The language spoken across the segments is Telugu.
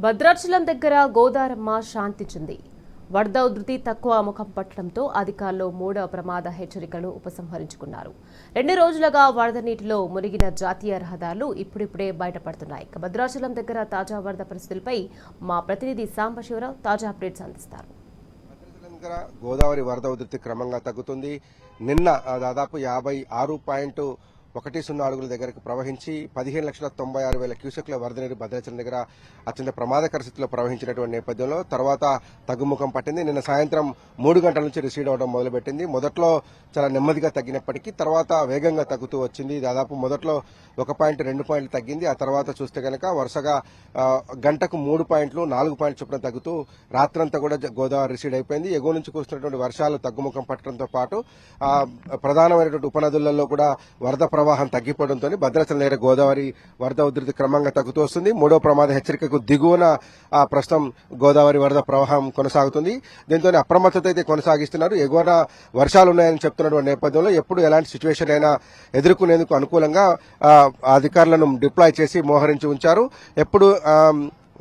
భద్రాచలం దగ్గర గోదారమ్మ శాంతించింది. వరద ఉధృతి తక్కువ ముఖం పట్టడంతో అధికారులు మూడవ ప్రమాద హెచ్చరికలు ఉపసంహరించుకున్నారు. 2 రోజులుగా వరద నీటిలో మునిగిన జాతీయ రహదారులు ఇప్పుడిప్పుడే బయటపడుతున్నాయి. భద్రాచలం దగ్గర తాజా వరద పరిస్థితులపై మా ప్రతినిధి సాంబశివరావు తాజా అప్డేట్స్ అందిస్తారు. గోదావరి వరద ఉధృతి క్రమంగా తగ్గుతుంది. నిన్న దాదాపు 56.10 అడుగుల దగ్గరకు ప్రవహించి 15,96,000 క్యూసెక్ల వరద నీరు భద్రాచలం దగ్గర అత్యంత ప్రమాదకర స్థితిలో ప్రవహించినటువంటి నేపథ్యంలో తర్వాత తగ్గుముఖం పట్టింది. నిన్న సాయంత్రం 3 గంటల నుంచి రిసీడ్ అవడం మొదలుపెట్టింది. మొదట్లో చాలా నెమ్మదిగా తగ్గినప్పటికీ తర్వాత వేగంగా తగ్గుతూ వచ్చింది. దాదాపు మొదట్లో 1 పాయింట్ 2 పాయింట్లు తగ్గింది. ఆ తర్వాత చూస్తే కనుక వరుసగా గంటకు 3 పాయింట్లు 4 పాయింట్లు చొప్పున తగ్గుతూ రాత్రంతా కూడా గోదావరి రిసీడ్ అయిపోయింది. ఎగువ నుంచి కురుస్తున్నటువంటి వర్షాలు తగ్గుముఖం పట్టడంతో పాటు ప్రధానమైనటువంటి ఉపనదులలో కూడా వరద ప్రవాహం తగ్గిపోవడంతో భద్రాచలం దగ్గర గోదావరి వరద ఉధృతి క్రమంగా తగ్గుతూ వస్తుంది. 3వ ప్రమాద హెచ్చరికకు దిగువన ప్రస్తుతం గోదావరి వరద ప్రవాహం కొనసాగుతుంది. దీంతో అప్రమత్తత అయితే కొనసాగిస్తున్నారు. ఎగువన వర్షాలు ఉన్నాయని చెప్తున్నటువంటి నేపథ్యంలో ఎప్పుడు ఎలాంటి సిచ్యువేషన్ అయినా ఎదుర్కొనేందుకు అనుకూలంగా అధికారులను డిప్లాయ్ చేసి మోహరించి ఉంచారు. ఎప్పుడు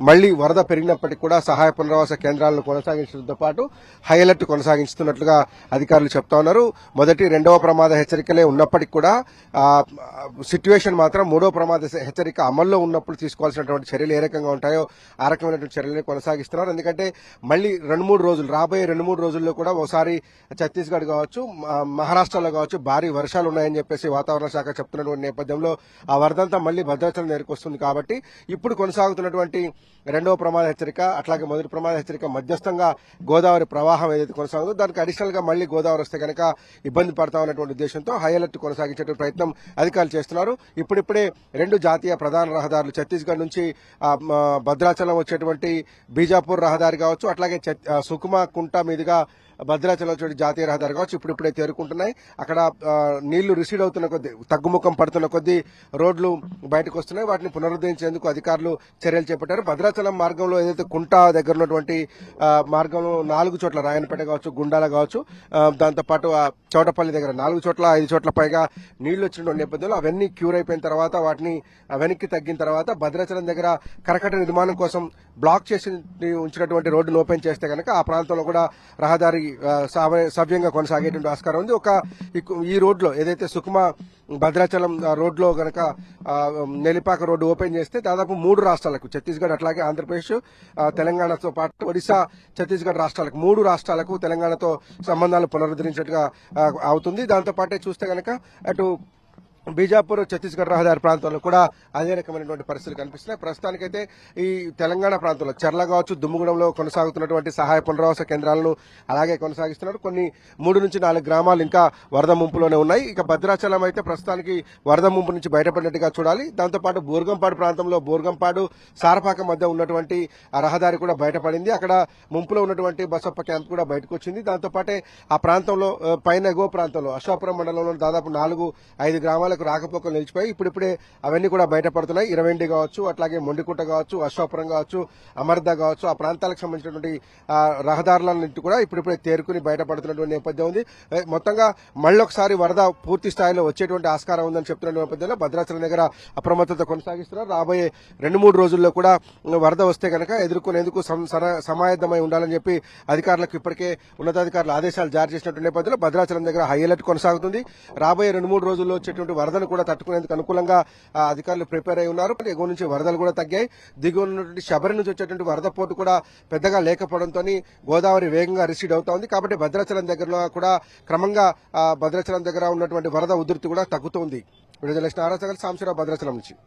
మళ్లీ వరద పెరిగినప్పటికీ కూడా సహాయ పునరావాస కేంద్రాలను కొనసాగించడంతో పాటు హై అలర్ట్ కొనసాగిస్తున్నట్లుగా అధికారులు చెప్తా ఉన్నారు. మొదటి 2వ ప్రమాద హెచ్చరికలే ఉన్నప్పటికీ కూడా సిట్యుయేషన్ మాత్రం 3వ ప్రమాద హెచ్చరిక అమల్లో ఉన్నప్పుడు తీసుకోవాల్సినటువంటి చర్యలు ఏ రకంగా ఉంటాయో ఆ రకమైనటువంటి చర్యలను కొనసాగిస్తున్నారు. ఎందుకంటే మళ్లీ 2-3 రోజులు రాబోయే 2-3 రోజుల్లో కూడా ఒకసారి ఛత్తీస్గఢ్ కావచ్చు, మహారాష్ట్రలో కావచ్చు భారీ వర్షాలు ఉన్నాయని చెప్పేసి వాతావరణ శాఖ చెప్తున్నటువంటి నేపథ్యంలో ఆ వరదంతా మళ్లీ భద్రాచలం దగ్గరకు వస్తుంది. కాబట్టి ఇప్పుడు కొనసాగుతున్నటువంటి 2వ ప్రమాద హెచ్చరిక అట్లాగే మొదటి ప్రమాద హెచ్చరిక మధ్యస్థంగా గోదావరి ప్రవాహం ఏదైతే కొనసాగుతుందో దానికి అడిషనల్ గా మళ్లీ గోదావరి వస్తే కనుక ఇబ్బంది పడతామన్నటువంటి ఉద్దేశంతో హై అలర్ట్ కొనసాగించే ప్రయత్నం అధికారులు చేస్తున్నారు. ఇప్పుడిప్పుడే 2 జాతీయ ప్రధాన రహదారులు ఛత్తీస్గఢ్ నుంచి భద్రాచలం వచ్చేటువంటి బీజాపూర్ రహదారి కావచ్చు, అట్లాగే సుకుమా కుంట మీదుగా భద్రాచలం వచ్చే జాతీయ రహదారి కావచ్చు ఇప్పుడిప్పుడే తేరుకుంటున్నాయి. అక్కడ నీళ్లు రిసీడ్ అవుతున్న కొద్దీ తగ్గుముఖం పడుతున్న కొద్దీ రోడ్లు బయటకు వస్తున్నాయి. వాటిని పునరుద్ధరించేందుకు అధికారులు చర్యలు చేపట్టారు. భద్రాచలం మార్గంలో ఏదైతే కుంట దగ్గర ఉన్నటువంటి మార్గంలో 4 చోట్ల రాయనపేట కావచ్చు, గుండాల కావచ్చు, దాంతోపాటు చౌటపల్లి దగ్గర 4 చోట్ల 5 చోట్ల పైగా నీళ్లు వచ్చిన నేపథ్యంలో అవన్నీ క్యూర్ అయిపోయిన తర్వాత వాటిని వెనక్కి తగ్గిన తర్వాత భద్రాచలం దగ్గర కరకట్ట నిర్మాణం కోసం బ్లాక్ చేసి ఉంచినటువంటి రోడ్డును ఓపెన్ చేస్తే కనుక ఆ ప్రాంతంలో కూడా రహదారి సవ్యంగా కొనసాగేటువంటి ఆస్కారం ఉంది. ఈ రోడ్లో ఏదైతే సుకుమా భద్రాచలం రోడ్లో గనక నెలిపాక రోడ్డు ఓపెన్ చేస్తే దాదాపు 3 రాష్ట్రాలకు ఛత్తీస్గఢ్ అట్లాగే ఆంధ్రప్రదేశ్, తెలంగాణతో పాటు ఒడిశా, ఛత్తీస్గఢ్ రాష్ట్రాలకు 3 రాష్ట్రాలకు తెలంగాణతో సంబంధాలు పునరుద్ధరించినట్టుగా అవుతుంది. దాంతో పాటే చూస్తే గనక అటు బీజాపూర్ ఛత్తీస్గఢ్ రహదారి ప్రాంతంలో కూడా అదే రకమైనటువంటి పరిస్థితులు కనిపిస్తున్నాయి. ప్రస్తుతానికైతే ఈ తెలంగాణ ప్రాంతంలో చర్ల కావచ్చు, దుమ్ముగూడెంలో కొనసాగుతున్నటువంటి సహాయ పునరావాస కేంద్రాలను అలాగే కొనసాగిస్తున్నారు. కొన్ని 3 నుంచి 4 గ్రామాలు ఇంకా వరద ముంపులోనే ఉన్నాయి. ఇక భద్రాచలం అయితే ప్రస్తుతానికి వరద ముంపు నుంచి బయటపడినట్టుగా చూడాలి. దాంతోపాటు బోర్గంపాడు ప్రాంతంలో బోర్గంపాడు సారపాక మధ్య ఉన్నటువంటి రహదారి కూడా బయటపడింది. అక్కడ ముంపులో ఉన్నటువంటి బసప్ప క్యాంప్ కూడా బయటకు వచ్చింది. దాంతోపాటే ఆ ప్రాంతంలో పైన ఎగువ ప్రాంతంలో అశోకపురం మండలంలో దాదాపు 4-5 గ్రామాలకు రాకపోకలు నిలిచిపోయి ఇప్పుడిప్పుడే అవన్నీ కూడా బయటపడుతున్నాయి. ఇరవెండి కావచ్చు, అట్లాగే మొండికుట్ట కావచ్చు, అశోకపురం కావచ్చు, అమర్ద కావచ్చు, ఆ ప్రాంతాలకు సంబంధించినటువంటి రహదారులన్నింటి కూడా ఇప్పుడిప్పుడే తేరుకుని బయటపడుతున్నటువంటి నేపథ్యం ఉంది. మొత్తంగా మళ్ళొకసారి వరద పూర్తి స్థాయిలో వచ్చేటువంటి ఆస్కారం ఉందని చెప్తున్న నేపథ్యంలో భద్రాచలం దగ్గర అప్రమత్తత కొనసాగిస్తున్నారు. రాబోయే 2-3 రోజుల్లో కూడా వరద వస్తే కనుక ఎదుర్కొనేందుకు సమాయత్తమై ఉండాలని చెప్పి అధికారులకు ఇప్పటికే ఉన్నతాధికారులు ఆదేశాలు జారీ చేసినటువంటి నేపథ్యంలో భద్రాచలం దగ్గర హై అలర్ట్ కొనసాగుతుంది. రాబోయే 2-3 రోజుల్లో వచ్చేటువంటి వరదను కూడా తట్టుకునేందుకు అనుకూలంగా అధికారులు ప్రిపేర్ అయి ఉన్నారు. ఎగువ నుంచి వరదలు కూడా తగ్గాయి. దిగువ ఉన్నటువంటి శబరి నుంచి వచ్చేటువంటి వరద పోటు కూడా పెద్దగా లేకపోవడంతో గోదావరి వేగంగా రిసీడ్ అవుతా ఉంది. కాబట్టి భద్రాచలం దగ్గరలో కూడా క్రమంగా భద్రాచలం దగ్గర ఉన్నటువంటి వరద ఉధృతి కూడా తగ్గుతోంది. విడుదల సాంబశివరావు భద్రాచలం నుంచి.